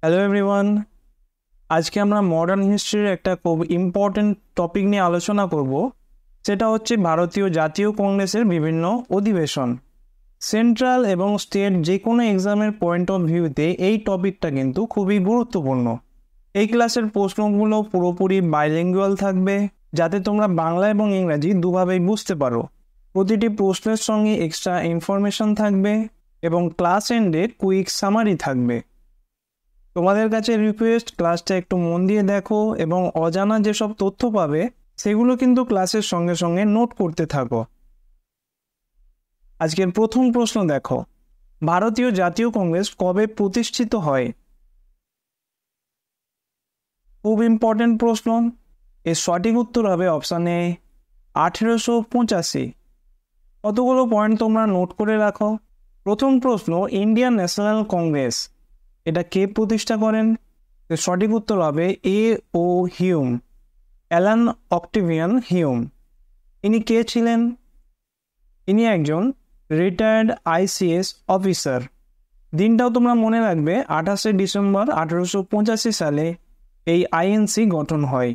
Hello everyone, আজকে আমরা modern হিস্ট্রির একটা খুব ইম্পর্টেন্ট টপিক নিয়ে আলোচনা করব। সেটা হচ্ছে ভারতীয় জাতীয় কংগ্রেসের বিভিন্ন অধিবেশন। সেন্ট্রাল এবং স্টেট যে কোনো এক্সামের পয়েন্ট অফ ভিউতে এই টপিকটা কিন্তু খুবই গুরুত্বপূর্ণ। এই ক্লাসের প্রশ্নগুলো পুরোপুরি বাইলিঙ্গুয়াল থাকবে, যাতে তোমরা বাংলা এবং ইংরাজি দুভাবেই বুঝতে পারো। প্রতিটি প্রশ্নের সঙ্গে এক্সট্রা ইনফরমেশন থাকবে এবং ক্লাস এন্ডে কুইক সামারি থাকবে। তোমাদের কাছে রিকোয়েস্ট, ক্লাসটা একটু মন দিয়ে দেখো এবং অজানা যেসব তথ্য পাবে সেগুলো কিন্তু ক্লাসের সঙ্গে সঙ্গে নোট করতে থাকো। আজকের প্রথম প্রশ্ন দেখো, ভারতীয় জাতীয় কংগ্রেস কবে প্রতিষ্ঠিত হয়? খুব ইম্পর্টেন্ট প্রশ্ন। এর সঠিক উত্তর হবে অপশান এ 1885। কতগুলো পয়েন্ট তোমরা নোট করে রাখো। প্রথম প্রশ্ন, ইন্ডিয়ান ন্যাশনাল কংগ্রেস এটা কে প্রতিষ্ঠা করেন? সঠিক উত্তর হবে A O Hume, Allan Octavian Hume. ইনি কে ছিলেন? ইনি একজন রিটায়ার্ড আইসিএস অফিসার। দিনটাও তোমরা মনে রাখবে, 28শে ডিসেম্বর 1885 সালে এই আইএনসি গঠন হয়,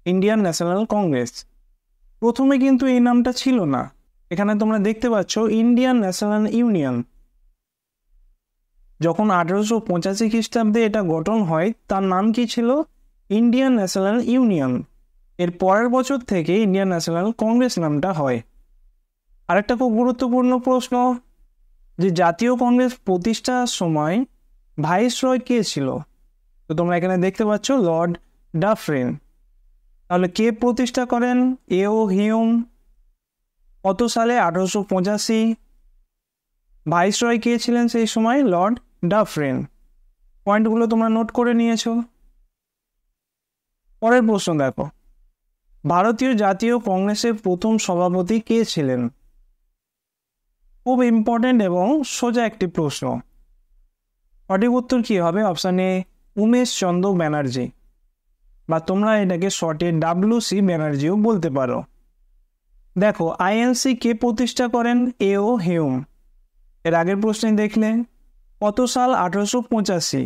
ইন্ডিয়ান ন্যাশনাল কংগ্রেস। প্রথমে কিন্তু এই নামটা ছিল না, এখানে তোমরা দেখতে পাচ্ছ ইন্ডিয়ান ন্যাশনাল ইউনিয়ন। যখন 1885 খ্রিস্টাব্দে এটা গঠন হয়, তার নাম কি ছিল? Indian national union. এর পরের বছর থেকে ইন্ডিয়ান ন্যাশনাল কংগ্রেস নামটা হয়। আরেকটা খুব গুরুত্বপূর্ণ প্রশ্ন, যে জাতীয় কংগ্রেস প্রতিষ্ঠার সময় ভাইসরয় কে ছিল? তো তোমরা এখানে দেখতে পাচ্ছ লর্ড ডাফরিন। তাহলে কে প্রতিষ্ঠা করেন? এ ও হিউম। কত সালে? 1885। ভাইসরয় কে ছিলেন সেই সময়? Lord Dufferin. পয়েন্টগুলো তোমরা নোট করে নিয়েছো। পরের প্রশ্ন দেখো, ভারতীয় জাতীয় কংগ্রেসের প্রথম সভাপতি কে ছিলেন? খুব ইম্পর্টেন্ট এবং সোজা একটি প্রশ্ন। সঠিক উত্তর কি হবে? অপশান এ উমেশ চন্দ্র ব্যানার্জি, বা তোমরা এটাকে শর্টে WC ব্যানার্জিও বলতে পারো। দেখো, আইএনসি কে প্রতিষ্ঠা করেন? এ ও হিউম। এর আগের প্রশ্নে দেখলে কত সাল? 1885।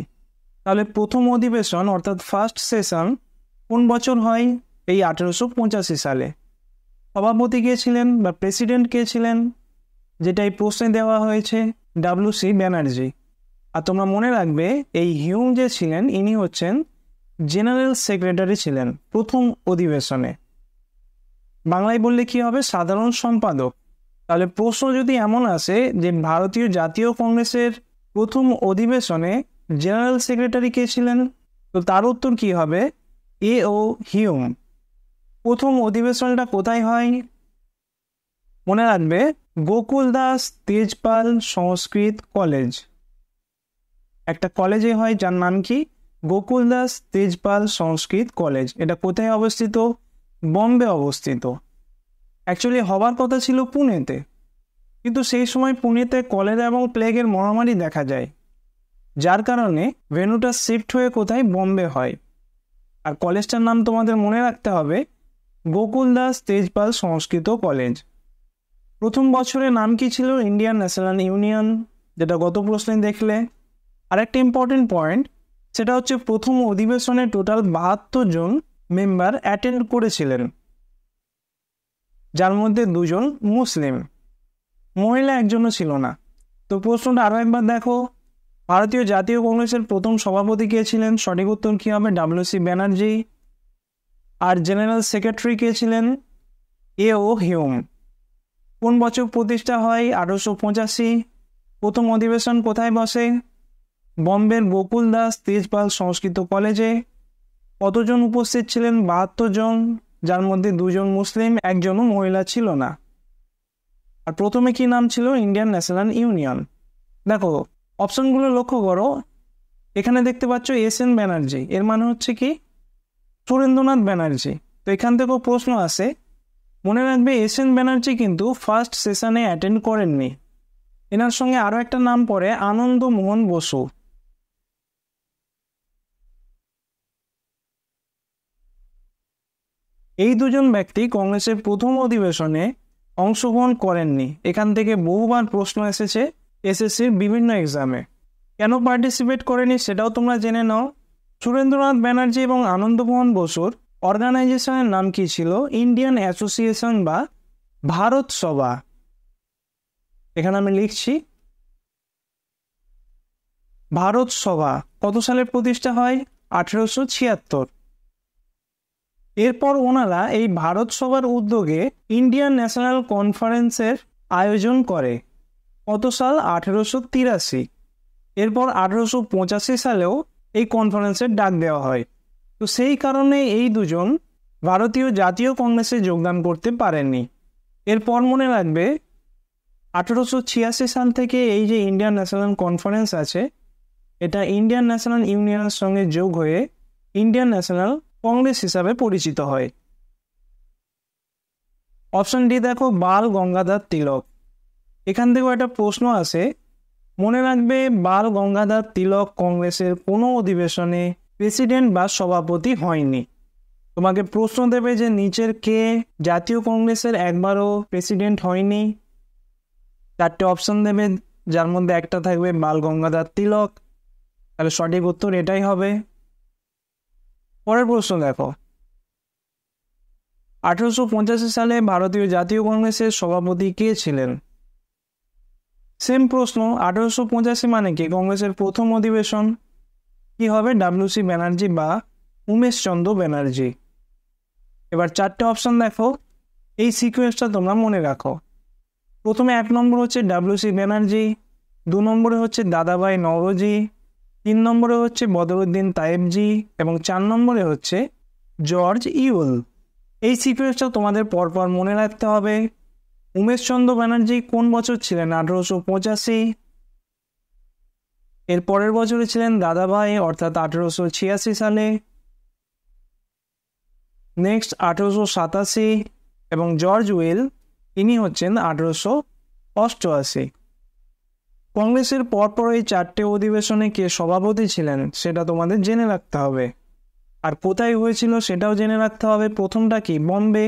তাহলে প্রথম অধিবেশন অর্থাৎ ফার্স্ট সেশন কোন বছর হয়? এই 1885 সালে। সভাপতি কে ছিলেন বা প্রেসিডেন্ট কে ছিলেন? যেটা এই প্রশ্নে দেওয়া হয়েছে, WC ব্যানার্জি। আর তোমরা মনে রাখবে, এই হিউম যে ছিলেন ইনি হচ্ছেন জেনারেল সেক্রেটারি ছিলেন প্রথম অধিবেশনে। বাংলায় বললে কি হবে? সাধারণ সম্পাদক। তাহলে প্রশ্ন যদি এমন আসে যে ভারতীয় জাতীয় কংগ্রেসের প্রথম অধিবেশনে জেনারেল সেক্রেটারি কে ছিলেন, তো তার উত্তর কি হবে? A O Hume. প্রথম অধিবেশনটা কোথায় হয়? মনে রাখবে, গোকুল দাস তেজপাল সংস্কৃত কলেজ। একটা কলেজে হয় যার নাম কি? গোকুল দাস তেজপাল সংস্কৃত কলেজ। এটা কোথায় অবস্থিত? বম্বে অবস্থিত। অ্যাকচুয়ালি হবার কথা ছিল পুনেতে, কিন্তু সেই সময় পুনেতে কলেরা এবং প্লেগের মহামারী দেখা যায়, যার কারণে ভেন্যুটা শিফট হয়ে কোথায়? বম্বে হয়। আর কলেজটার নাম তোমাদের মনে রাখতে হবে গোকুল দাস তেজপাল সংস্কৃত কলেজ। প্রথম বছরের নাম কি ছিল? ইন্ডিয়ান ন্যাশনাল ইউনিয়ন, যেটা গত প্রশ্নে দেখলে। আরেকটা ইম্পর্টেন্ট পয়েন্ট, সেটা হচ্ছে প্রথম অধিবেশনে টোটাল 72 জন মেম্বার অ্যাটেন্ড করেছিলেন, যার মধ্যে 2 জন মুসলিম, মহিলা একজনও ছিল না। তো প্রশ্নটা আরও একবার দেখো, ভারতীয় জাতীয় কংগ্রেসের প্রথম সভাপতি কে ছিলেন? সঠিক উত্তর কি হবে? WC ব্যানার্জি। আর জেনারেল সেক্রেটারি কে ছিলেন? এ ও হিউম। কোন বছর প্রতিষ্ঠা হয়? 1885। প্রথম অধিবেশন কোথায় বসে? বম্বের গোকুল দাস তেজপাল সংস্কৃত কলেজে। কতজন উপস্থিত ছিলেন? 72 জন, যার মধ্যে 2 জন মুসলিম, একজনও মহিলা ছিল না। আর প্রথমে কি নাম ছিল? Indian national union. দেখো, অপশনগুলো লক্ষ্য করো, এখানে দেখতে পাচ্ছ SN ব্যানার্জি, এর মানে হচ্ছে কি? সুরেন্দ্রনাথ ব্যানার্জি। তো এখান থেকেও প্রশ্ন আসে, মনে রাখবে SN ব্যানার্জি কিন্তু ফার্স্ট সেশনে অ্যাটেন্ড করেননি। এনার সঙ্গে আরও একটা নাম পড়ে, আনন্দ মোহন বসু। এই 2 জন ব্যক্তি কংগ্রেসের প্রথম অধিবেশনে অংশগ্রহণ করেননি। এখান থেকে বহুবার প্রশ্ন এসেছে SSCর বিভিন্ন এক্সামে। কেন পার্টিসিপেট করেনি সেটাও তোমরা জেনে নাও। সুরেন্দ্রনাথ ব্যানার্জি এবং আনন্দমোহন বসুর অর্গানাইজেশনের নাম কি ছিল? ইন্ডিয়ান অ্যাসোসিয়েশন বা ভারত সভা। এখানে আমি লিখছি ভারত সভা। কত সালে প্রতিষ্ঠা হয়? 1876। এরপর ওনারা এই ভারত সভার উদ্যোগে ইন্ডিয়ান ন্যাশনাল কনফারেন্সের আয়োজন করে। কত সাল? 1883। এরপর 1885 সালেও এই কনফারেন্সের ডাক দেওয়া হয়। তো সেই কারণে এই দুজন ভারতীয় জাতীয় কংগ্রেসে যোগদান করতে পারেননি। এরপর মনে রাখবে 1886 সাল থেকে এই যে ইন্ডিয়ান ন্যাশনাল কনফারেন্স আছে, এটা ইন্ডিয়ান ন্যাশনাল ইউনিয়নের সঙ্গে যোগ হয়ে ইন্ডিয়ান ন্যাশনাল কংগ্রেস হিসাবে পরিচিত হয়। অপশন ডি দেখো, বাল গঙ্গাধর তিলক। এখান থেকেও একটা প্রশ্ন আসে, মনে রাখবে বাল গঙ্গাধর তিলক কংগ্রেসের কোনো অধিবেশনে প্রেসিডেন্ট বা সভাপতি হয়নি। তোমাকে প্রশ্ন দেবে যে নিচের কে জাতীয় কংগ্রেসের একবারও প্রেসিডেন্ট হয়নি। 4টে অপশন দেবে, যার মধ্যে একটা থাকবে বাল গঙ্গাধর তিলক। তাহলে সঠিক উত্তর এটাই হবে। পরের প্রশ্ন দেখো, 1885 সালে ভারতীয় জাতীয় কংগ্রেসের সভাপতি কে ছিলেন? সেম প্রশ্ন, 1885 মানে কি? কংগ্রেসের প্রথম অধিবেশন। কি হবে? ডাব্লিউ.সি. ব্যানার্জি বা উমেশ চন্দ্র ব্যানার্জি। এবার 4টে অপশন দেখো, এই সিকোয়েন্সটা তোমরা মনে রাখো। প্রথমে 1 নম্বর হচ্ছে ডাব্লিউ.সি. ব্যানার্জি, 2 নম্বরে হচ্ছে দাদাভাই নওরোজি, 3 নম্বরে হচ্ছে বদরুদ্দিন তায়েবজি এবং 4 নম্বরে হচ্ছে জর্জ ইউল। এই সিকোয়েন্সটা তোমাদের পরপর মনে রাখতে হবে। উমেশচন্দ্র ব্যানার্জি কোন বছর ছিলেন? 1885। এর পরের বছরে ছিলেন দাদাভাই, অর্থাৎ 1886 সালে। নেক্সট 1887 এবং জর্জ উইল, ইনি হচ্ছেন 1888। কংগ্রেসের পরপর এই 4টে অধিবেশনে কে সভাপতি ছিলেন সেটা তোমাদের জেনে রাখতে হবে। আর কোথায় হয়েছিল সেটাও জেনে রাখতে হবে। প্রথমটা কি? বোম্বে,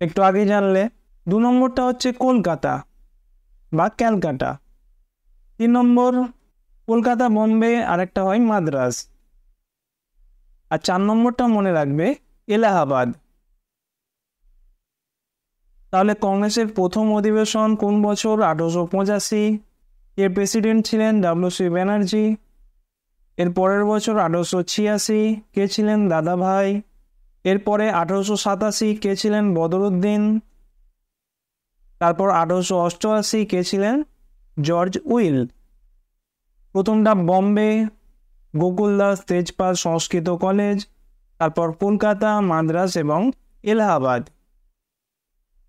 একটু আগে জানলে। 2 নম্বরটা হচ্ছে কলকাতা বা ক্যালকাটা। 3 নম্বর কলকাতা, বোম্বে, আরেকটা হয় মাদ্রাজ। আর 4 নম্বরটা মনে রাখবে এলাহাবাদ। তাহলে কংগ্রেসের প্রথম অধিবেশন কোন বছর? 1885। এর প্রেসিডেন্ট ছিলেন ডাব্লিউ.সি. ব্যানার্জি। এর পরের বছর 1886 কে ছিলেন? দাদাভাই। এরপরে 1887 কে ছিলেন? বদরুদ্দিন। তারপর 1888 কে ছিলেন? George will. প্রথমটা বোম্বে, গোকুলদাস তেজপাল সংস্কৃত কলেজ, তারপর কলকাতা, মাদ্রাজ এবং এলাহাবাদ।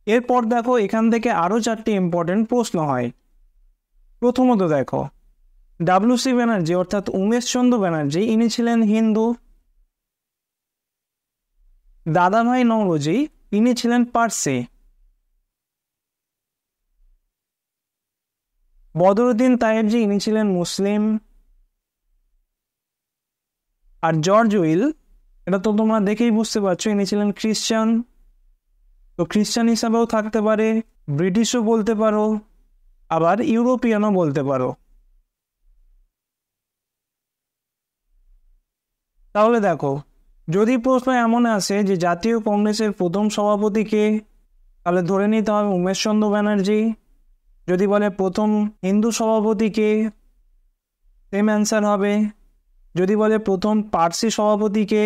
এরপর দেখো, এখান থেকে আরও 4টি ইম্পর্টেন্ট প্রশ্ন হয়। প্রথমত দেখো, ডাব্লিউ.সি. ব্যানার্জি অর্থাৎ উমেশচন্দ্র ব্যানার্জি, ইনি ছিলেন হিন্দু। দাদাভাই নওরোজি, ইনি ছিলেন পার্সি। বদরুদ্দিন তায়েবজি, ইনি ছিলেন মুসলিম। আর জর্জ উইল, এটা তো তোমরা দেখেই বুঝতে পারছো, ইনি ছিলেন খ্রিস্টান। তো খ্রিস্টান হিসাবেও থাকতে পারে, ব্রিটিশও বলতে পারো, আবার ইউরোপিয়ানও বলতে পারো। তাহলে দেখো, যদি প্রশ্ন এমন আসে যে জাতীয় কংগ্রেসের প্রথম সভাপতি কে, তাহলে ধরে নিতে হবে উমেশচন্দ্র ব্যানার্জি। যদি বলে প্রথম হিন্দু সভাপতি কে, সেম অ্যান্সার হবে। যদি বলে প্রথম পার্সি সভাপতি কে,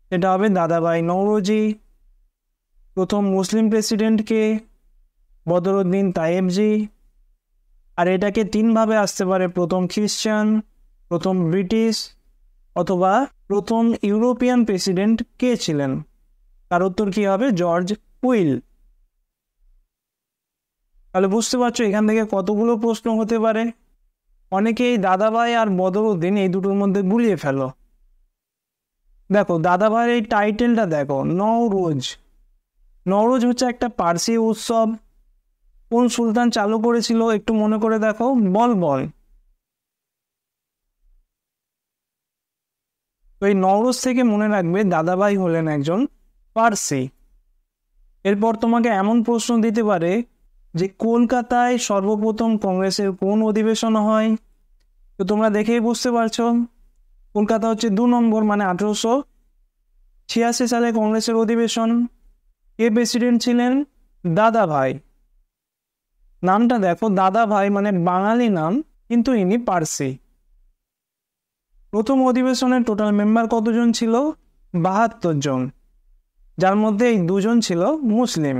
সেটা হবে দাদাভাই নওরোজি। প্রথম মুসলিম প্রেসিডেন্ট কে? বদরুদ্দিন তায়েবজি। আর এটাকে 3 ভাবে আসতে পারে, প্রথম খ্রিস্টান, প্রথম ব্রিটিশ, অথবা প্রথম ইউরোপিয়ান প্রেসিডেন্ট কে ছিলেন? তার উত্তর কি হবে? George will. তাহলে বুঝতে পারছো এখান থেকে কতগুলো প্রশ্ন হতে পারে। অনেকেই দাদাভাই আর বদরুদ্দিন এই দুটোর মধ্যে গুলিয়ে ফেলো। দেখো, দাদাভাইয়ের এই টাইটেলটা দেখো, নওরোজ। নওরোজ হচ্ছে একটা পার্সি উৎসব। কোন সুলতান চালু করেছিল একটু মনে করে দেখো? বলবল। তো এই নওরোজ থেকে মনে রাখবে দাদাভাই হলেন একজন পার্সি। এরপর তোমাকে এমন প্রশ্ন দিতে পারে যে কলকাতায় সর্বপ্রথম কংগ্রেসের কোন অধিবেশন হয়? তো তোমরা দেখেই বুঝতে পারছো, কলকাতা হচ্ছে 2 নম্বর, মানে 1886 সালে কংগ্রেসের অধিবেশন। কে প্রেসিডেন্ট ছিলেন? দাদা ভাই। নামটা দেখো, দাদা ভাই মানে বাঙালি নাম, কিন্তু ইনি পার্সি। প্রথম অধিবেশনের টোটাল মেম্বার কতজন ছিল? 72 জন, যার মধ্যে এই 2 জন ছিল মুসলিম।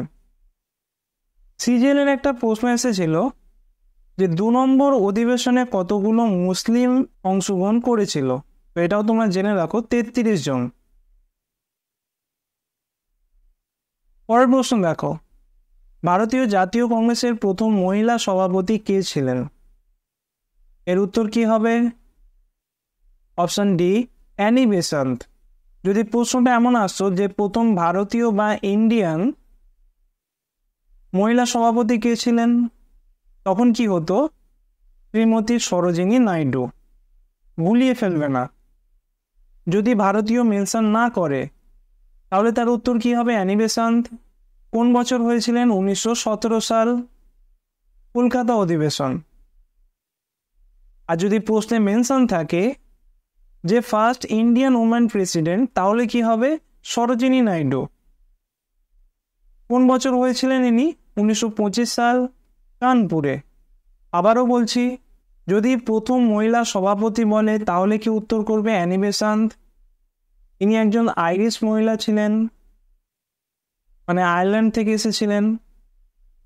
সিজিএল এর একটা প্রশ্ন এসেছিল যে 2 নম্বর অধিবেশনে কতগুলো মুসলিম অংশগ্রহণ করেছিল? তো এটাও তোমরা জেনে রাখো, 33 জন। পরের প্রশ্ন দেখো, ভারতীয় জাতীয় কংগ্রেসের প্রথম মহিলা সভাপতি কে ছিলেন? এর উত্তর কি হবে? Option D, Annie Besant. যদি প্রশ্নটা এমন আসতো যে প্রথম ভারতীয় বা ইন্ডিয়ান মহিলা সভাপতি কে ছিলেন, তখন কি হতো? শ্রীমতী সরোজিনী নাইডু। গুলিয়ে ফেলবে না। যদি ভারতীয় মেনশন না করে তাহলে তার উত্তর কি হবে? Annie Besant. কোন বছর হয়েছিলেন? 1917 সাল, কলকাতা অধিবেশন। আর যদি প্রশ্নে মেনশন থাকে যে ফার্স্ট ইন্ডিয়ান ওম্যান প্রেসিডেন্ট, তাহলে কি হবে? সরোজিনী নাইডু। কোন বছর হয়েছিলেন ইনি? 1925 সাল, কানপুরে। আবারও বলছি, যদি প্রথম মহিলা সভাপতি বলে তাহলে কি উত্তর করবে? Annie Besant. ইনি একজন আইরিশ মহিলা ছিলেন, মানে আয়ারল্যান্ড থেকে এসেছিলেন।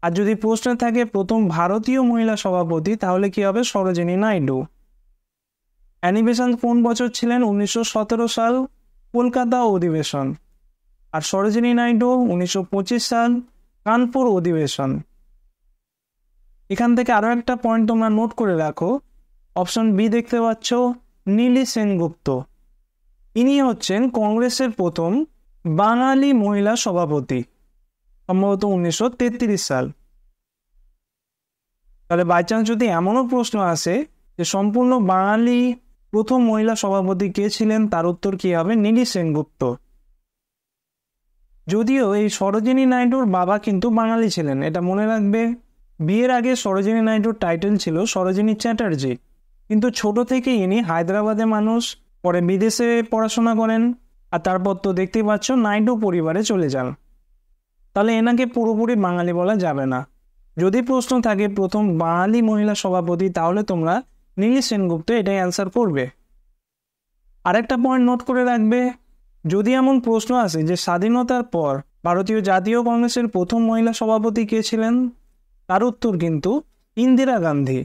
আর যদি প্রশ্নে থাকে প্রথম ভারতীয় মহিলা সভাপতি, তাহলে কি হবে? সরোজিনী নাইডু। অ্যানি বেসান্ত কোন বছর ছিলেন? 1917 সাল, কলকাতা অধিবেশন। আর সরোজিনী নাইডু 1925 সাল, কানপুর অধিবেশন। এখান থেকে আরো একটা পয়েন্ট তোমরা নোট করে রাখো, অপশন বি দেখতে পাচ্ছ, নীলি সেনগুপ্ত। ইনি হচ্ছেন কংগ্রেসের প্রথম বাঙালি মহিলা সভাপতি, সম্ভবত 1933 সাল। তাহলে বাই চান্স যদি এমনও প্রশ্ন আসে যে সম্পূর্ণ বাঙালি প্রথম মহিলা সভাপতি কে ছিলেন, তার উত্তর কি হবে? নীলি সেনগুপ্ত। যদিও এই সরোজিনী নাইডুর বাবা কিন্তু বাঙালি ছিলেন, এটা মনে রাখবে। বিয়ের আগে সরোজিনী নাইডুর টাইটেল ছিল সরোজিনী চ্যাটার্জি, কিন্তু ছোট থেকে ইনি হায়দ্রাবাদে মানুষ, পরে বিদেশে পড়াশোনা করেন, আর তারপর তো দেখতেই পাচ্ছ নাইডু পরিবারে চলে যান। তাহলে এনাকে পুরোপুরি বাঙালি বলা যাবে না। যদি প্রশ্ন থাকে প্রথম বাঙালি মহিলা সভাপতি, তাহলে তোমরা নীলি সেনগুপ্ত এটাই অ্যান্সার করবে। আরেকটা পয়েন্ট নোট করে রাখবে, যদি এমন প্রশ্ন আসে যে স্বাধীনতার পর ভারতীয় জাতীয় কংগ্রেসের প্রথম মহিলা সভাপতি কে ছিলেন, তার উত্তর কিন্তু ইন্দিরা গান্ধী।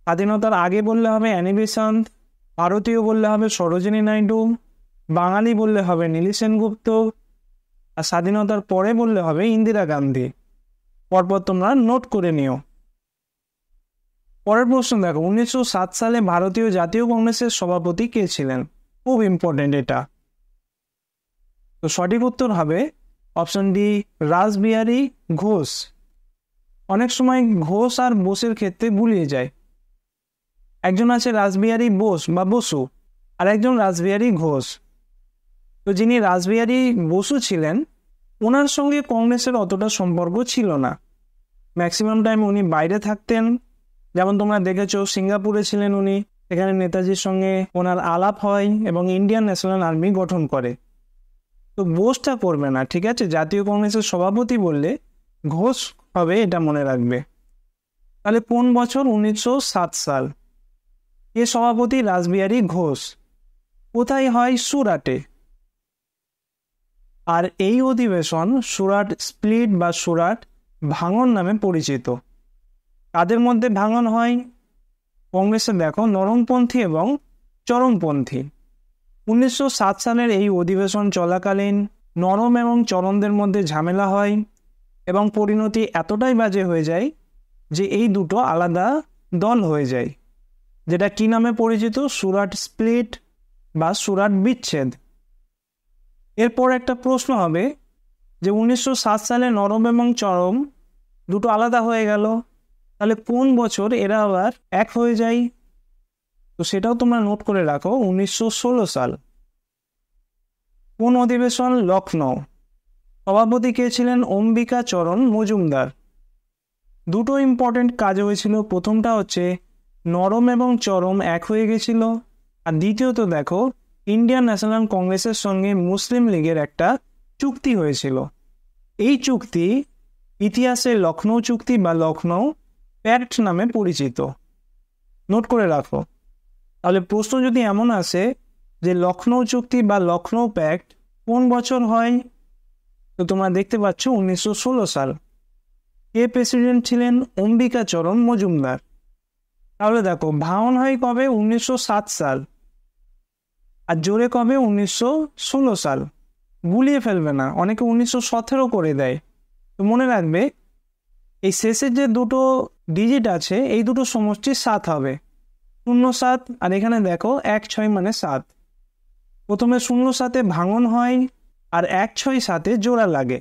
স্বাধীনতার আগে বললে হবে অ্যানি বেসান্ত, ভারতীয় বললে হবে সরোজিনী নাইডু, বাঙালি বললে হবে নীলি সেনগুপ্ত, আর স্বাধীনতার পরে বললে হবে ইন্দিরা গান্ধী। পরপর তোমরা নোট করে নিও। পরের প্রশ্ন দেখো, 1907 সালে ভারতীয় জাতীয় কংগ্রেসের সভাপতি কে ছিলেন? খুব ইম্পর্টেন্ট এটা। তো সঠিক উত্তর হবে অপশন ডি, রাসবিহারী ঘোষ। অনেক সময় ঘোষ আর বোসের ক্ষেত্রে গুলিয়ে যায়। একজন আছে রাসবিহারী বোস বা বসু, আর একজন রাসবিহারী ঘোষ। তো যিনি রাসবিহারী বসু ছিলেন, ওনার সঙ্গে কংগ্রেসের অতটা সম্পর্ক ছিল না। ম্যাক্সিমাম টাইম উনি বাইরে থাকতেন, যেমন তোমরা দেখেছো সিঙ্গাপুরে ছিলেন উনি, সেখানে নেতাজির সঙ্গে ওনার আলাপ হয় এবং ইন্ডিয়ান ন্যাশনাল আর্মি গঠন করে। তো বোসটা করবে না, ঠিক আছে? জাতীয় কংগ্রেসের সভাপতি বললে ঘোষ হবে, এটা মনে রাখবে। তাহলে কোন বছর? 1907 সাল। এ সভাপতি রাসবিহারী ঘোষ। কোথায় হয়? সুরাটে। আর এই অধিবেশন সুরাট স্প্লিট বা সুরাট ভাঙন নামে পরিচিত। কাদের মধ্যে ভাঙন হয়? কংগ্রেসে দেখো নরমপন্থী এবং চরমপন্থী। 1907 সালের এই অধিবেশন চলাকালীন নরম এবং চরমদের মধ্যে ঝামেলা হয় এবং পরিণতি এতটাই বাজে হয়ে যায় যে এই দুটো আলাদা দল হয়ে যায়, যেটা কি নামে পরিচিত? সুরাট স্প্লিট বা সুরাট বিচ্ছেদ। এরপর একটা প্রশ্ন হবে যে 1907 সালে নরম এবং চরম দুটো আলাদা হয়ে গেল, তাহলে কোন বছর এরা আবার এক হয়ে যায়? তো সেটাও তোমরা নোট করে রাখো, 1916 সাল। কোন অধিবেশন? লখনৌ। সভাপতি কে ছিলেন? অম্বিকা চরণ মজুমদার। দুটো ইম্পর্টেন্ট কাজ হয়েছিল। প্রথমটা হচ্ছে নরম এবং চরম এক হয়ে গেছিল, আর দ্বিতীয়ত দেখো ইন্ডিয়ান ন্যাশনাল কংগ্রেসের সঙ্গে মুসলিম লীগের একটা চুক্তি হয়েছিল। এই চুক্তি ইতিহাসে লখনৌ চুক্তি বা লখনৌ প্যাক্ট নামে পরিচিত। নোট করে রাখো। তাহলে প্রশ্ন যদি এমন আসে যে লখনৌ চুক্তি বা লখনৌ প্যাক্ট কোন বছর হয়, তো তোমরা দেখতে পাচ্ছ 1916 সাল। কে প্রেসিডেন্ট ছিলেন? অম্বিকাচরণ মজুমদার। তাহলে দেখো ভাঙন হয় কবে? 1907 সাল। আর জোরে কবে? 1916 সাল। গুলিয়ে ফেলবে না, অনেকে 1917 করে দেয়। তো মনে রাখবে এই শেষের যে দুটো ডিজিট আছে এই দুটো সমষ্টি 7 হবে। 07 আর এখানে দেখো 16 মানে 7। প্রথমে 07-এ ভাঙন হয় আর 167-এ জোড়া লাগে।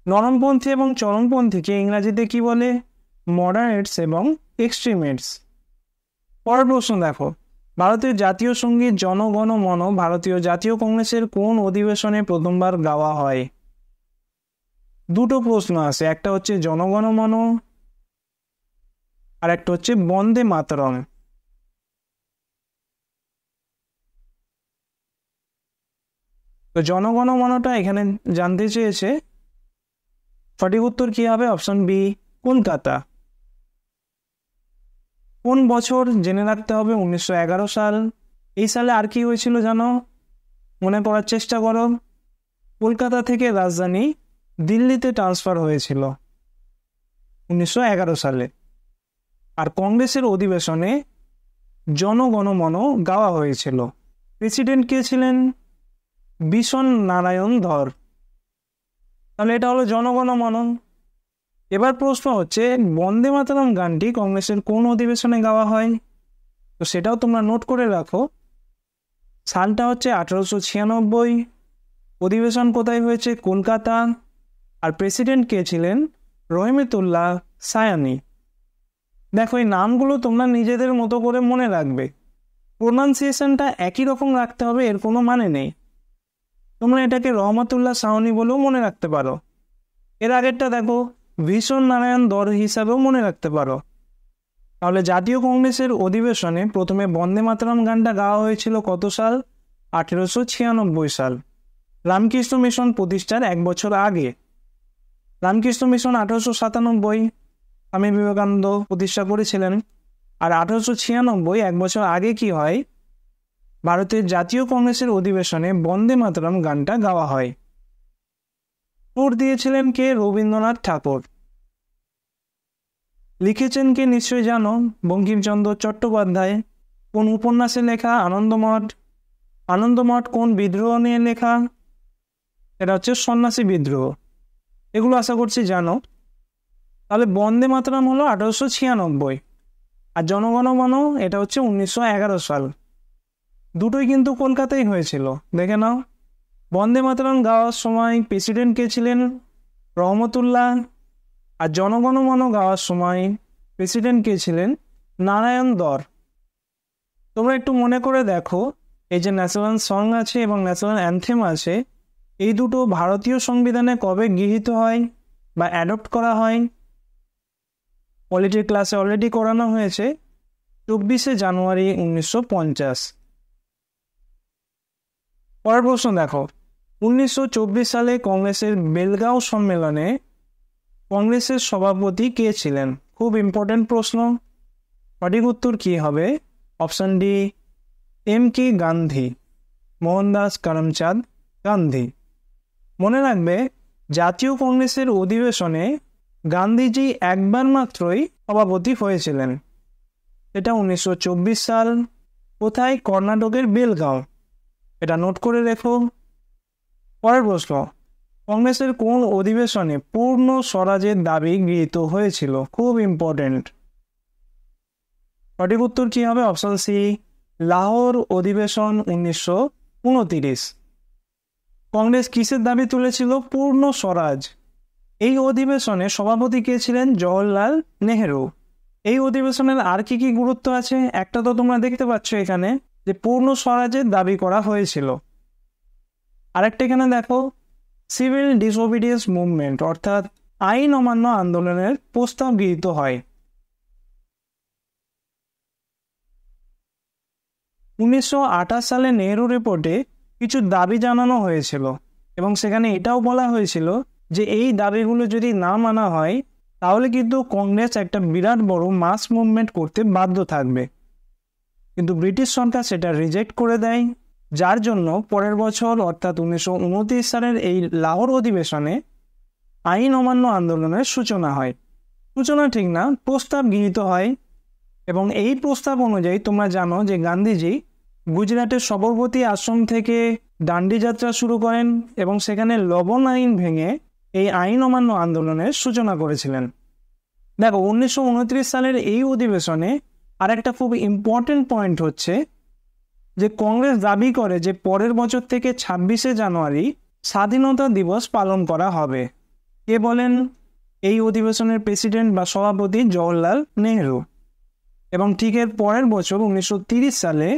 নরমপন্থী এবং চরমপন্থীকে ইংরাজিতে কি বলে? মডারেটস এবং এক্সট্রিমেটস। পরের প্রশ্ন দেখো, ভারতীয় জাতীয় সঙ্গীত জনগণ মন ভারতীয় জাতীয় কংগ্রেসের কোন অধিবেশনে প্রথমবার গাওয়া হয়? দুটো প্রশ্ন আছে, একটা হচ্ছে জনগণ মন আর একটা হচ্ছে বন্দে মাতরম। তো জনগণ মনটা এখানে জানতে চেয়েছে, সঠিক উত্তর কি হবে? Option B, Kolkata. কোন বছর? জেনে রাখতে হবে 1911 সাল। এই সালে আর কি হয়েছিল জানো? মনে করার চেষ্টা করো। কলকাতা থেকে রাজধানী দিল্লিতে ট্রান্সফার হয়েছিল 1911 সালে। আর কংগ্রেসের অধিবেশনে জনগণ মন গাওয়া হয়েছিল। প্রেসিডেন্ট কে ছিলেন? বিশন নারায়ণ ধর। তাহলে এটা হলো জনগণ মন। এবার প্রশ্ন হচ্ছে বন্দে মাতরম গানটি কংগ্রেসের কোন অধিবেশনে গাওয়া হয়? তো সেটাও তোমরা নোট করে রাখো। সালটা হচ্ছে 1896। অধিবেশন কোথায় হয়েছে? কলকাতা। আর প্রেসিডেন্ট কে ছিলেন? রহমতুল্লাহ সায়ানি। দেখো এই নামগুলো তোমরা নিজেদের মতো করে মনে রাখবে, প্রোনাউন্সিয়েশনটা একই রকম রাখতে হবে এর কোনো মানে নেই। তোমরা এটাকে রহমতুল্লাহ সায়ানি বলেও মনে রাখতে পারো। এর আগেরটা দেখো ভীষণ নারায়ণ দর হিসাবেও মনে রাখতে পারো। তাহলে জাতীয় কংগ্রেসের অধিবেশনে প্রথমে বন্দে মাতরম গানটা গাওয়া হয়েছিল কত সাল? 1896 সাল, রামকৃষ্ণ মিশন প্রতিষ্ঠার 1 বছর আগে। রামকৃষ্ণ মিশন 1897 স্বামী বিবেকানন্দ প্রতিষ্ঠা করেছিলেন। আর 1896 1 বছর আগে কি হয়? ভারতের জাতীয় কংগ্রেসের অধিবেশনে বন্দে মাতরম গানটা গাওয়া হয়। সুর দিয়েছিলেন কে? রবীন্দ্রনাথ ঠাকুর। লিখেছেন কে নিশ্চয়ই জানো? বঙ্কিমচন্দ্র চট্টোপাধ্যায়। কোন উপন্যাসে লেখা? আনন্দমঠ। আনন্দমঠ কোন বিদ্রোহ নিয়ে লেখা? এটা হচ্ছে সন্ন্যাসী বিদ্রোহ। এগুলো আশা করছি জানো। তাহলে বন্দে মাতরম হলো 1896 আর জনগণ মন এটা হচ্ছে 1911 সাল। দুটোই কিন্তু কলকাতায় হয়েছিল, দেখে নাও। বন্দে মাতরম গাওয়ার সময় প্রেসিডেন্ট কে ছিলেন? রহমতুল্লাহ। আর জনগণ মন গাওয়ার সময় প্রেসিডেন্ট কে ছিলেন? নারায়ণ দর। তোমরা একটু মনে করে দেখো, এই যে ন্যাশনাল সং আছে এবং ন্যাশনাল অ্যান্থেম আছে, এই দুটো ভারতীয় সংবিধানে কবে গৃহীত হয় বা অ্যাডপ্ট করা হয়? পলিটি ক্লাসে অলরেডি করানো হয়েছে, 24শে জানুয়ারি 1950। পরের প্রশ্ন দেখো, 1924 সালে কংগ্রেসের বেলগাঁও সম্মেলনে কংগ্রেসের সভাপতি কে ছিলেন? খুব ইম্পর্টেন্ট প্রশ্ন। সঠিক উত্তর কি হবে? Option D, MK. Gandhi, Mohandas Karamchand Gandhi. মনে রাখবে জাতীয় কংগ্রেসের অধিবেশনে গান্ধীজি একবার মাত্রই সভাপতি হয়েছিলেন। এটা 1924 সাল। কোথায়? কর্ণাটকের বেলগাঁও। এটা নোট করে রেখো। পরের প্রশ্ন, কংগ্রেসের কোন অধিবেশনে পূর্ণ স্বরাজের দাবি গৃহীত হয়েছিল? খুব ইম্পর্টেন্ট। সঠিক উত্তর কি হবে? অপশন সি, লাহোর অধিবেশন 1929। কংগ্রেস কিসের দাবি তুলেছিল? পূর্ণ স্বরাজ। এই অধিবেশনে সভাপতি কে ছিলেন? জওহরলাল নেহেরু। এই অধিবেশনের আর কি কি গুরুত্ব আছে একটা তো তোমরা দেখতে পাচ্ছ এখানে, যে পূর্ণ স্বরাজের দাবি করা হয়েছিল। আরেকটা এখানে দেখো, সিভিল ডিসওবিডিয়েন্স মুভমেন্ট, অর্থাৎ আইন অমান্য আন্দোলনের প্রস্তাব গৃহীত হয়? 1928 সালে নেহেরু রিপোর্টে কিছু দাবি জানানো হয়েছিল এবং সেখানে এটাও বলা হয়েছিল যে এই দাবিগুলো যদি না মানা হয় তাহলে কিন্তু কংগ্রেস একটা বিরাট বড় মাস মুভমেন্ট করতে বাধ্য থাকবে। কিন্তু ব্রিটিশ সরকার সেটা রিজেক্ট করে দেয়, যার জন্য পরের বছর অর্থাৎ 1929 সালের এই লাহোর অধিবেশনে আইন অমান্য আন্দোলনের সূচনা হয়। সূচনা ঠিক না, প্রস্তাব গৃহীত হয় এবং এই প্রস্তাব অনুযায়ী তোমরা জানো যে গান্ধীজি গুজরাটের সবরমতী আশ্রম থেকে ডান্ডি যাত্রা শুরু করেন এবং সেখানে লবণ আইন ভেঙে এই আইন অমান্য আন্দোলনের সূচনা করেছিলেন। দেখো 1929 সালের এই অধিবেশনে আরেকটা খুব ইম্পর্টেন্ট পয়েন্ট হচ্ছে যে কংগ্রেস দাবি করে যে পরের বছর থেকে 26শে জানুয়ারি স্বাধীনতা দিবস পালন করা হবে। কে বলেন? এই অধিবেশনের প্রেসিডেন্ট বা সভাপতি জওহরলাল নেহেরু। এবং ঠিক এর পরের বছর 1930 সালে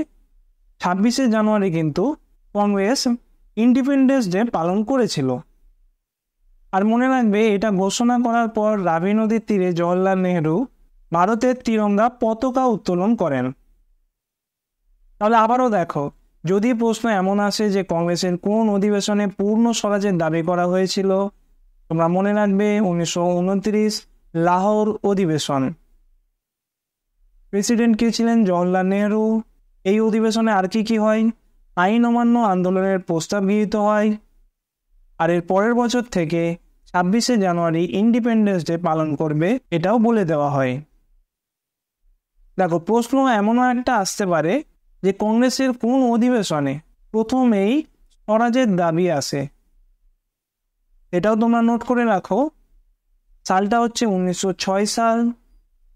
26শে জানুয়ারি কিন্তু কংগ্রেস ইন্ডিপেন্ডেন্স ডে পালন করেছিল। আর মনে রাখবে এটা ঘোষণা করার পর রাবি নদীর তীরে জওহরলাল নেহেরু ভারতের তিরঙ্গা পতাকা উত্তোলন করেন। তাহলে আবারও দেখো, যদি প্রশ্ন এমন আসে যে কংগ্রেসের কোন অধিবেশনে পূর্ণ স্বরাজের দাবি করা হয়েছিল, তোমরা মনে রাখবে 1929 লাহোর অধিবেশন। প্রেসিডেন্ট কে ছিলেন? জওহরলাল নেহেরু। এই অধিবেশনে আর কি হয়? আইন অমান্য আন্দোলনের প্রস্তাব গৃহীত হয়। আর এর পরের বছর থেকে 26শে জানুয়ারি ইন্ডিপেন্ডেন্স ডে পালন করবে, এটাও বলে দেওয়া হয়। দেখো প্রশ্ন এমনও একটা আসতে পারে যে কংগ্রেসের কোন অধিবেশনে প্রথমেই স্বরাজের দাবি আসে, এটাও তোমরা নোট করে রাখো। সালটা হচ্ছে 1906 সাল।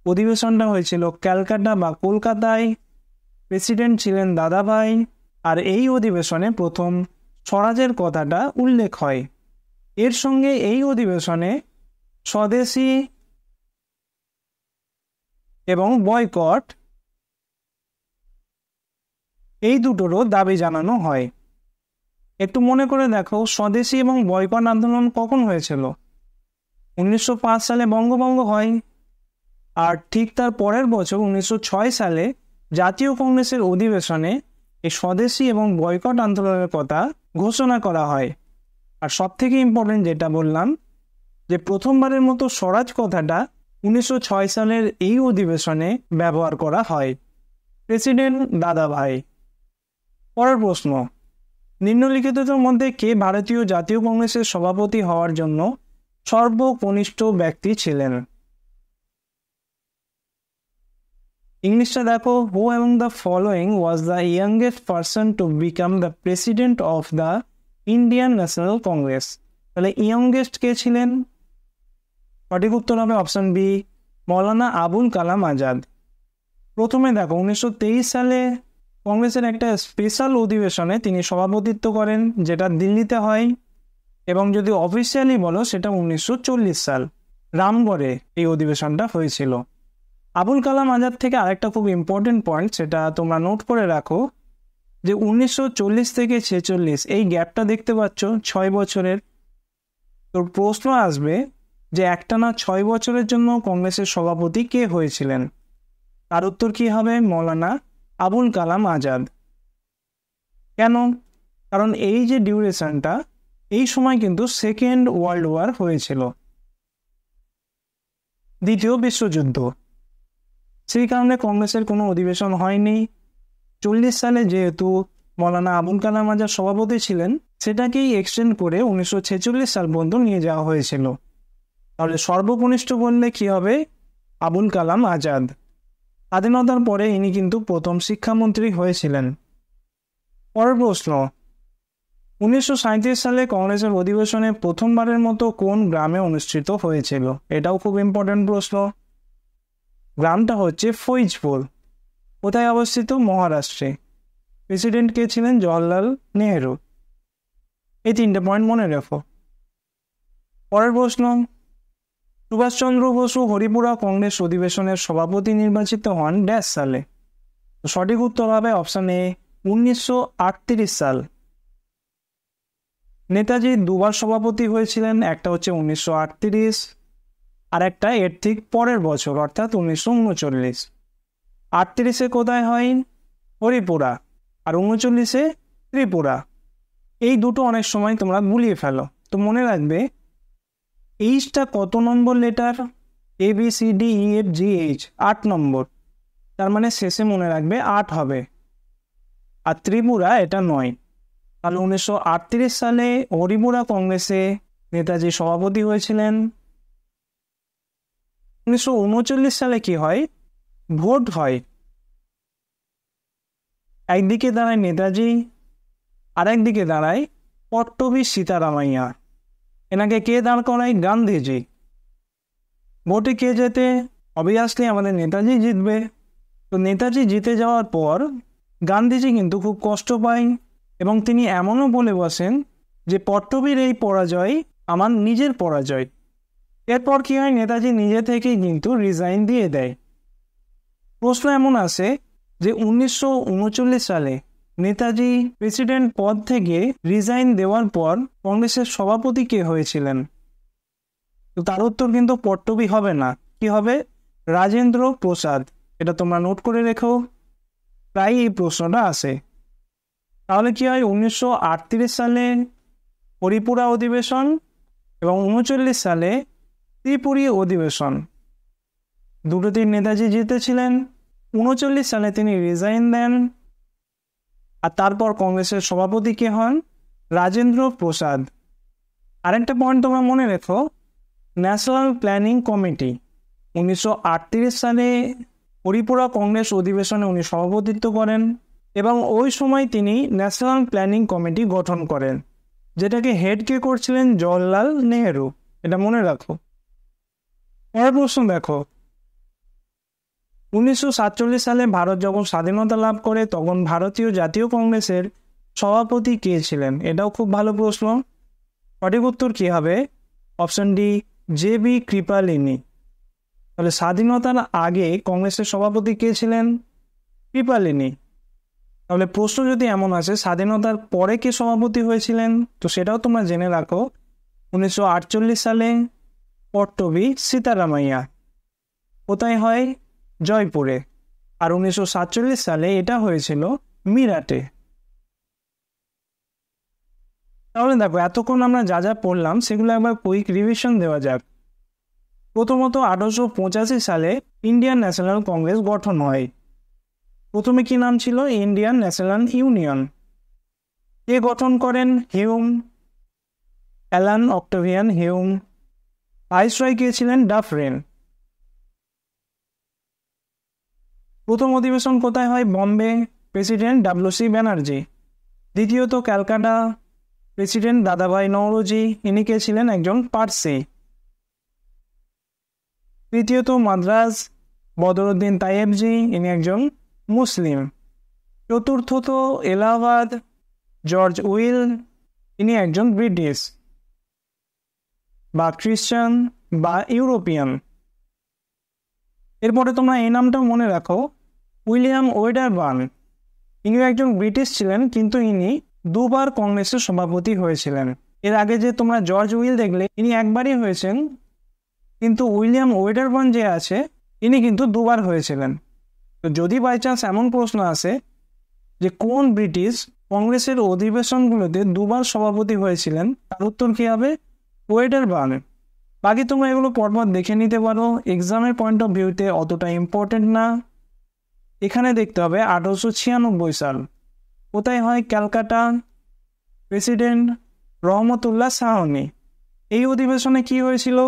অধিবেশনটা হয়েছিল ক্যালকাটা বা কলকাতায়। প্রেসিডেন্ট ছিলেন দাদাভাই। আর এই অধিবেশনে প্রথম স্বরাজের কথাটা উল্লেখ হয়। এর সঙ্গে এই অধিবেশনে স্বদেশী এবং বয়কট এই দুটোরও দাবি জানানো হয়। একটু মনে করে দেখো, স্বদেশী এবং বয়কট আন্দোলন কখন হয়েছিল? 1905 সালে বঙ্গভঙ্গ হয়। আর ঠিক তার পরের বছর 1906 সালে জাতীয় কংগ্রেসের অধিবেশনে এই স্বদেশী এবং বয়কট আন্দোলনের কথা ঘোষণা করা হয়। আর সবথেকে ইম্পর্টেন্ট যেটা বললাম যে প্রথমবারের মতো স্বরাজ কথাটা 1906 সালের এই অধিবেশনে ব্যবহার করা হয়। প্রেসিডেন্ট দাদাভাই। পরের প্রশ্ন, নিম্নলিখিতদের মধ্যে কে ভারতীয় জাতীয় কংগ্রেসের সভাপতি হওয়ার জন্য সর্বকনিষ্ঠ ব্যক্তি ছিলেন? ইংলিশটা দেখো, হু among the following was the youngest person to become the president of the Indian national Congress. তাহলে ইয়াংগেস্ট কে ছিলেন? সঠিক উত্তর হবে অপশন বি, মৌলানা আবুল কালাম আজাদ। প্রথমে দেখো 1923 সালে কংগ্রেসের একটা স্পেশাল অধিবেশনে তিনি সভাপতিত্ব করেন, যেটা দিল্লিতে হয়। এবং যদি অফিসিয়ালি বলো সেটা 1940 সাল রামগড়ে এই অধিবেশনটা হয়েছিল। আবুল কালাম আজাদ থেকে আরেকটা খুব ইম্পর্টেন্ট পয়েন্ট, সেটা তোমরা নোট করে রাখো, যে 1940 থেকে 1946 এই গ্যাপটা দেখতে পাচ্ছ 6 বছরের। তো প্রশ্ন আসবে যে একটানা 6 বছরের জন্য কংগ্রেসের সভাপতি কে হয়েছিলেন? তার উত্তর কি হবে? মৌলানা আবুল কালাম আজাদ। কেন? কারণ এই যে ডিউরেশনটা, এই সময় কিন্তু সেকেন্ড ওয়ার্ল্ড ওয়ার হয়েছিল, দ্বিতীয় বিশ্বযুদ্ধ। সেই কারণে কংগ্রেসের কোনো অধিবেশন হয়নি। 40 সালে যেহেতু মৌলানা আবুল কালাম আজাদ সভাপতি ছিলেন, সেটাকেই এক্সটেন্ড করে 1946 সাল পর্যন্ত নিয়ে যাওয়া হয়েছিল। তাহলে সর্বকনিষ্ঠ বললে কি হবে? আবুল কালাম আজাদ। স্বাধীনতার পরে ইনি কিন্তু প্রথম শিক্ষামন্ত্রী হয়েছিলেন। পরের প্রশ্ন, 1937 সালে কংগ্রেসের অধিবেশনে প্রথমবারের মতো কোন গ্রামে অনুষ্ঠিত হয়েছিল? এটাও খুব ইম্পর্টেন্ট প্রশ্ন। গ্রামটা হচ্ছে ফৈজপুর। কোথায় অবস্থিত? মহারাষ্ট্রে। প্রেসিডেন্ট কে ছিলেন? জওহরলাল নেহেরু। এই 3টে পয়েন্ট মনে রেখো। পরের প্রশ্ন, সুভাষচন্দ্র বসু হরিপুরা কংগ্রেস অধিবেশনের সভাপতি নির্বাচিত হন ড্যাশ সালে? সঠিক উত্তর হবে অপশন এ, 1938 সাল। নেতাজি দুবার সভাপতি হয়েছিলেন, একটা হচ্ছে 1938 আর একটা এর ঠিক পরের বছর অর্থাৎ 1939। 38-এ কোথায় হয়? হরিপুরা। আর 39-এ ত্রিপুরা। এই দুটো অনেক সময় তোমরা গুলিয়ে ফেলো, তো মনে রাখবে এইচটা কত নম্বর লেটার? ABCDEFGH 8 নম্বর, তার মানে শেষে মনে রাখবে 8 হবে। আর ত্রিপুরা এটা 9। তাহলে 1938 সালে হরিপুরা কংগ্রেসে নেতাজি সভাপতি হয়েছিলেন। 1939 সালে কি হয়? ভোট হয়। একদিকে দাঁড়ায় নেতাজি, আর একদিকে দাঁড়ায় পট্টবী সীতারামাইয়া। এনাকে কে দাঁড় করায়? গান্ধীজি। ভোটে কে জেতে? অবভিয়াসলি আমাদের নেতাজি জিতবে। তো নেতাজি জিতে যাওয়ার পর গান্ধীজি কিন্তু খুব কষ্ট পায় এবং তিনি এমনও বলে বসেন যে পট্টবীর এই পরাজয় আমার নিজের পরাজয়। এরপর কি হয়? নেতাজি নিজে থেকেই কিন্তু রিজাইন দিয়ে দেয়। প্রশ্ন এমন আসে যে 1939 সালে নেতাজি প্রেসিডেন্ট পদ থেকে রিজাইন দেওয়ার পর কংগ্রেসের সভাপতি কে হয়েছিলেন? তো তার উত্তর কিন্তু পট্টবী হবে না, কি হবে? রাজেন্দ্র প্রসাদ। এটা তোমরা নোট করে রেখো, প্রায় এই প্রশ্নটা আসে। তাহলে কি হয়? 1938 সালে হরিপুরা অধিবেশন এবং 39 সালে ত্রিপুরী অধিবেশন, দুটোতেই নেতাজি জিতেছিলেন। 39 সালে তিনি রিজাইন দেন, আর তারপর কংগ্রেসের সভাপতি কে হন? রাজেন্দ্র প্রসাদ। আরেকটা পয়েন্ট তোমরা মনে রেখো, ন্যাশনাল প্ল্যানিং কমিটি 1938 সালে হরিপুরা কংগ্রেস অধিবেশনে উনি সভাপতিত্ব করেন এবং ওই সময় তিনি ন্যাশনাল প্ল্যানিং কমিটি গঠন করেন, যেটাকে হেড কে করছিলেন? জওহরলাল নেহেরু। এটা মনে রাখো। পরের প্রশ্ন দেখো, 1947 সালে ভারত যখন স্বাধীনতা লাভ করে তখন ভারতীয় জাতীয় কংগ্রেসের সভাপতি কে ছিলেন? এটাও খুব ভালো প্রশ্ন। সঠিক উত্তর কি হবে? Option D, JB Kripalani. তাহলে স্বাধীনতার আগে কংগ্রেসের সভাপতি কে ছিলেন? কৃপালিনী। তাহলে প্রশ্ন যদি এমন আসে স্বাধীনতার পরে কে সভাপতি হয়েছিলেন, তো সেটাও তোমরা জেনে রাখো। 1948 সালে পট্টবী সীতারামাইয়া। কোথায় হয়? জয়পুরে। আর 1947 সালে এটা হয়েছিল মিরাটে। তাহলে দেখো এতক্ষণ আমরা যা যা পড়লাম সেগুলো একবার কুইক রিভিশন দেওয়া যাক। প্রথমত 1885 সালে ইন্ডিয়ান ন্যাশনাল কংগ্রেস গঠন হয়। প্রথমে কি নাম ছিল? Indian national union. কে গঠন করেন? Hume, Allan Octavian Hume. Viceroy কে ছিলেন? ডাফরিন। প্রথম অধিবেশন কোথায় হয়? Bombay, president WC Banerjee. দ্বিতীয়ত ক্যালকাটা, প্রেসিডেন্ট দাদাভাই নওরোজি, ইনি কে ছিলেন? একজন পার্সি। তৃতীয়ত মাদ্রাজ, বদরুদ্দিন তাইয়েবজি, ইনি একজন মুসলিম। চতুর্থত এলাহাবাদ, জর্জ উইল, ইনি একজন ব্রিটিশ বা খ্রিস্টান বা ইউরোপিয়ান। এরপরে তোমরা এই নামটা মনে রাখো, উইলিয়াম ওয়েডারবার্ন। ইনি একজন ব্রিটিশ ছিলেন, কিন্তু ইনি দুবার কংগ্রেসের সভাপতি হয়েছিলেন। এর আগে যে তোমরা জর্জ উইল দেখলে ইনি একবারই হয়েছেন, কিন্তু উইলিয়াম ওয়েডারবার্ন যে আছে ইনি কিন্তু দুবার হয়েছিলেন। তো যদি বাই চান্স এমন প্রশ্ন আসে যে কোন ব্রিটিশ কংগ্রেসের অধিবেশনগুলোতে দুবার সভাপতি হয়েছিলেন, তার উত্তর কী হবে? ওয়েডারবার্ন। বাকি তোমরা এগুলো পরপর দেখে নিতে পারো, এক্সামের পয়েন্ট অফ ভিউতে অতটা ইম্পর্টেন্ট না। এখানে দেখতে হবে 1896 সাল। কোথায় হয়? ক্যালকাটা, প্রেসিডেন্ট রহমতুল্লাহ সাহনি। এই অধিবেশনে কি হয়েছিল?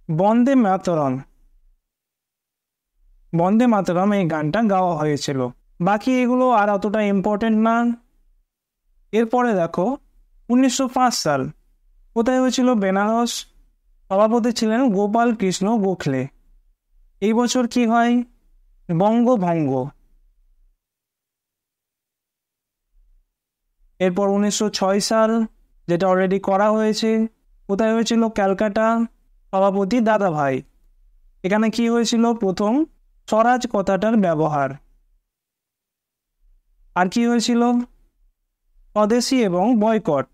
বন্দে মাতরম। বন্দে মাতরম এই গানটা গাওয়া হয়েছিল। বাকি এগুলো আর অতটা ইম্পর্টেন্ট না। এরপরে দেখো 1905 সাল। কোথায় হয়েছিল? বেনারস। সভাপতি ছিলেন গোপাল কৃষ্ণ গোখলে। এই বছর কি হয়? বঙ্গভঙ্গ। এরপর 1906 সাল, যেটা অলরেডি করা হয়েছে। কোথায় হয়েছিল? ক্যালকাটা। সভাপতি দাদাভাই। এখানে কি হয়েছিল? প্রথম স্বরাজ কথাটার ব্যবহার। আর কি হয়েছিল? স্বদেশী এবং বয়কট।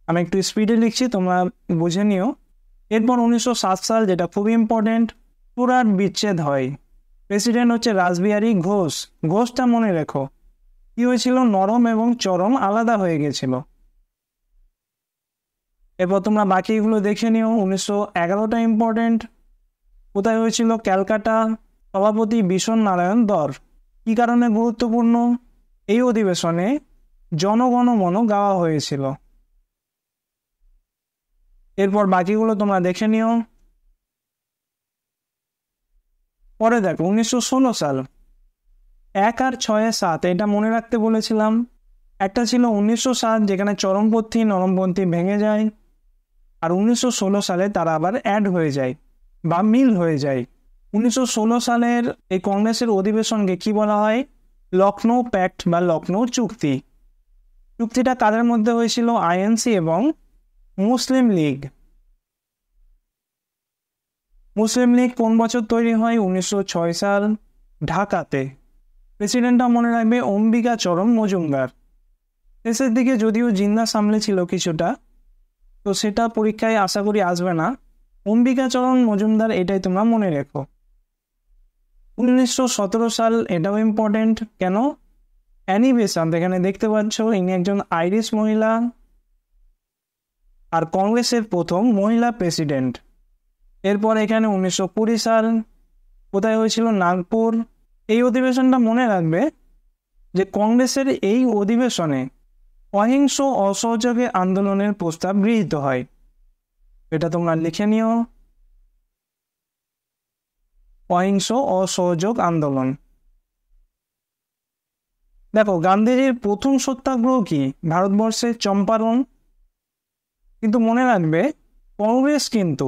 আমি একটু স্পিডে লিখছি, তোমরা বুঝে নিও। এরপর 1907 সাল, যেটা খুবই ইম্পর্টেন্ট, সুরাট বিচ্ছেদ হয়। প্রেসিডেন্ট হচ্ছে রাসবিহারী ঘোষ। ঘোষটা মনে রেখো। কি হয়েছিল? নরম এবং চরম আলাদা হয়ে গেছিল। এরপর তোমরা বাকিগুলো দেখে নিও। 1911টা ইম্পর্টেন্ট। কোথায় হয়েছিল? ক্যালকাটা। সভাপতি বিশন নারায়ণ দর। কি কারণে গুরুত্বপূর্ণ? এই অধিবেশনে জনগণমন গাওয়া হয়েছিল। এরপর বাকিগুলো তোমরা দেখে নিও। পরে দেখো 1916 সাল, 1 আর 6 7, এটা মনে রাখতে বলেছিলাম। একটা ছিল 1907, যেখানে চরমপন্থী নরমপন্থী ভেঙে যায়, আর 1916 সালে তারা আবার অ্যাড হয়ে যায় বা মিল হয়ে যায়। 1916 সালের এই কংগ্রেসের অধিবেশনকে কি বলা হয়? লখনৌ প্যাক্ট বা লখনৌ চুক্তি। চুক্তিটা কাদের মধ্যে হয়েছিল? আইএনসি এবং মুসলিম লীগ। মুসলিম লীগ কোন বছর তৈরি হয়? 1906 সাল, ঢাকাতে। প্রেসিডেন্টটা মনে রাখবে অম্বিকাচরণ মজুমদার। শেষের দিকে যদিও জিন্না সামলে ছিল কিছুটা, তো সেটা পরীক্ষায় আশা করি আসবে না। অম্বিকাচরণ মজুমদার, এটাই তোমরা মনে রেখো। 1917 সাল, এটাও ইম্পর্টেন্ট। কেন? অ্যানি বেসান্ট, এখানে দেখতে পাচ্ছ, ইনি একজন আইরিশ মহিলা আর কংগ্রেসের প্রথম মহিলা প্রেসিডেন্ট। এরপর এখানে 1920 সাল, কোথায় হয়েছিল? নাগপুর। এই অধিবেশনটা মনে রাখবে যে কংগ্রেসের এই অধিবেশনে অহিংস অসহযোগে আন্দোলনের প্রস্তাব গৃহীত হয়। এটা তোমরা লিখে নিও, অহিংস অসহযোগ আন্দোলন। দেখো, গান্ধীজির প্রথম সত্যাগ্রহ কি? ভারতবর্ষের চম্পারণ। কিন্তু মনে রাখবে কংগ্রেস কিন্তু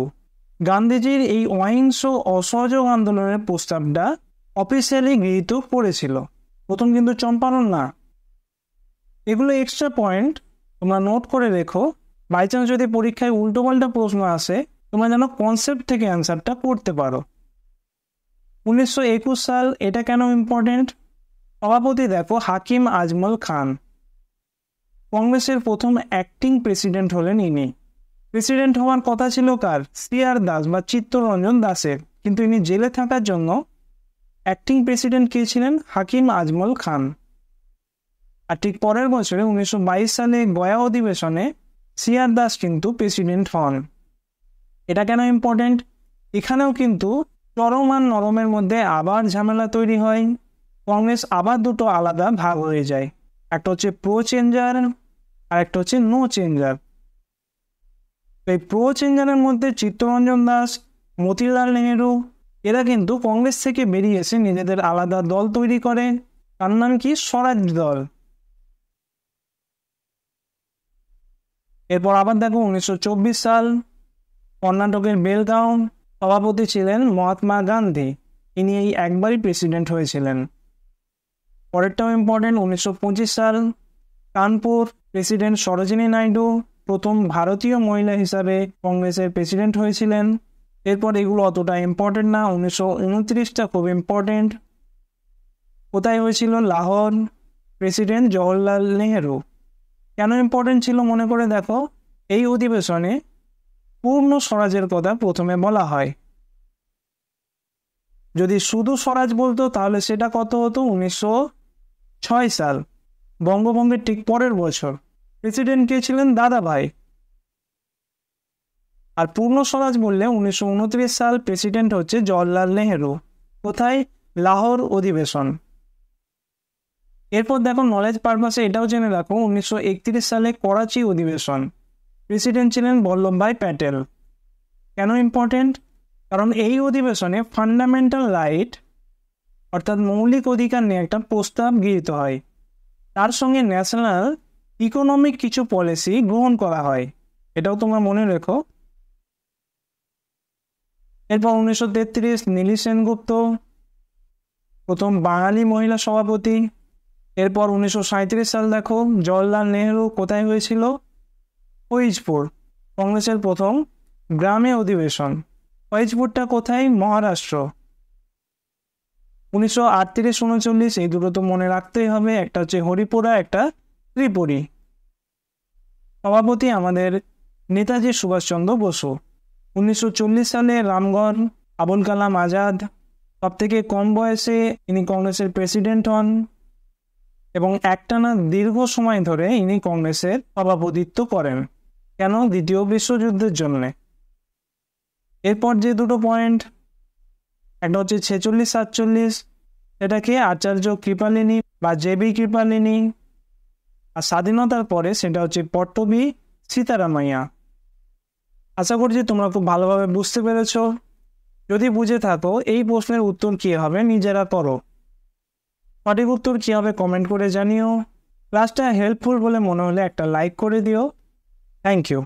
গান্ধীজির এই অহিংস অসহযোগ আন্দোলনের প্রস্তাবটা অফিসিয়ালি গৃহীত করেছিল। প্রথম কিন্তু চম্পারণ না। এগুলো এক্সট্রা পয়েন্ট, তোমরা নোট করে রেখো। বাই চান্স যদি পরীক্ষায় উল্টোপাল্টা প্রশ্ন আসে, তোমরা যেন কনসেপ্ট থেকে অ্যান্সারটা করতে পারো। 1921 সাল, এটা কেন ইম্পর্টেন্ট? সভাপতি দেখো হাকিম আজমল খান। কংগ্রেসের প্রথম অ্যাক্টিং প্রেসিডেন্ট হলেন ইনি। প্রেসিডেন্ট হওয়ার কথা ছিল কার? CR দাস বা চিত্তরঞ্জন দাসের, কিন্তু ইনি জেলে থাকার জন্য অ্যাক্টিং প্রেসিডেন্ট কে ছিলেন? হাকিম আজমল খান। আর ঠিক পরের বছরে 1922 সালে গয়া অধিবেশনে CR দাস কিন্তু প্রেসিডেন্ট হন। এটা কেন ইম্পর্টেন্ট? এখানেও কিন্তু চরম আর নরমের মধ্যে আবার ঝামেলা তৈরি হয়। কংগ্রেস আবার দুটো আলাদা ভাগ হয়ে যায়। একটা হচ্ছে প্রো চেঞ্জার আর একটা হচ্ছে নো চেঞ্জার। এই প্রো চেঞ্জারের মধ্যে চিত্তরঞ্জন দাস, মতিলাল নেহেরু, এরা কিন্তু কংগ্রেস থেকে বেরিয়ে এসে নিজেদের আলাদা দল তৈরি করে। তার নাম কি? স্বরাজ দল। এরপর আবার দেখো 1924 সাল, কর্ণাটকের বেলগাঁও। সভাপতি ছিলেন মহাত্মা গান্ধী। ইনি এই একবারই প্রেসিডেন্ট হয়েছিলেন। পরেরটাও ইম্পর্টেন্ট। 1925 সাল, কানপুর। প্রেসিডেন্ট সরোজিনী নাইডু প্রথম ভারতীয় মহিলা হিসাবে কংগ্রেসের প্রেসিডেন্ট হয়েছিলেন। এরপর এগুলো অতটা ইম্পর্টেন্ট না। 1929টা খুব ইম্পর্টেন্ট। কোথায় হয়েছিল? লাহোর। প্রেসিডেন্ট জওহরলাল নেহেরু। কেন ইম্পর্টেন্ট ছিল মনে করে দেখো। এই অধিবেশনে পূর্ণ স্বরাজের কথা প্রথমে বলা হয়। যদি শুধু স্বরাজ বলতো তাহলে সেটা কত হতো? 1906 সাল, বঙ্গভঙ্গের ঠিক পরের বছর। প্রেসিডেন্ট কে ছিলেন? দাদাভাই। আর পূর্ণ স্বরাজ বললে 1929 সাল, প্রেসিডেন্ট হচ্ছে জওহরলাল নেহেরু। কোথায়? লাহোর অধিবেশন। এরপর দেখো নলেজ পারপাসে এটাও জেনে রাখো, 1931 সালে করাচি অধিবেশন। প্রেসিডেন্ট ছিলেন বল্লভভাই প্যাটেল। কেন ইম্পর্টেন্ট? কারণ এই অধিবেশনে ফান্ডামেন্টাল রাইট অর্থাৎ মৌলিক অধিকার নিয়ে একটা প্রস্তাব গৃহীত হয়। তার সঙ্গে ন্যাশনাল ইকোনমিক কিছু পলিসি গ্রহণ করা হয়। এটাও তোমরা মনে রেখো। এরপর 1933, নীলি সেনগুপ্ত প্রথম বাঙালি মহিলা সভাপতি। এরপর 1937 সাল দেখো, জওহরলাল নেহেরু। কোথায় হয়েছিল? ফৈজপুর। কংগ্রেসের প্রথম গ্রামে অধিবেশন। ফৈজপুরটা কোথায়? মহারাষ্ট্র। 1938-39, এই দুটো তো মনে রাখতেই হবে। একটা হচ্ছে হরিপুরা, একটা ত্রিপুরী। সভাপতি আমাদের নেতাজি সুভাষচন্দ্র বসু। 1940 সালে রামগড় আবুল কালাম আজাদ। সবথেকে কম বয়সে ইনি কংগ্রেসের প্রেসিডেন্ট হন এবং একটানা দীর্ঘ সময় ধরে ইনি কংগ্রেসের সভাপতিত্ব করেন। কেন? দ্বিতীয় বিশ্বযুদ্ধের জন্য। এরপর যে দুটো পয়েন্ট, একটা হচ্ছে 46-47, সেটাকে আচার্য কৃপালিনী বা জেবি কৃপালিনী, আর স্বাধীনতার পরে সেটা হচ্ছে পট্টবী সীতারামাইয়া। আশা করছি তোমরা খুব ভালোভাবে বুঝতে পেরেছ। যদি বুঝে থাকো এই প্রশ্নের উত্তর কী হবে নিজেরা করো। সঠিক উত্তর কী হবে কমেন্ট করে জানিও। ক্লাসটা হেল্পফুল বলে মনে হলে একটা লাইক করে দিও। Thank you.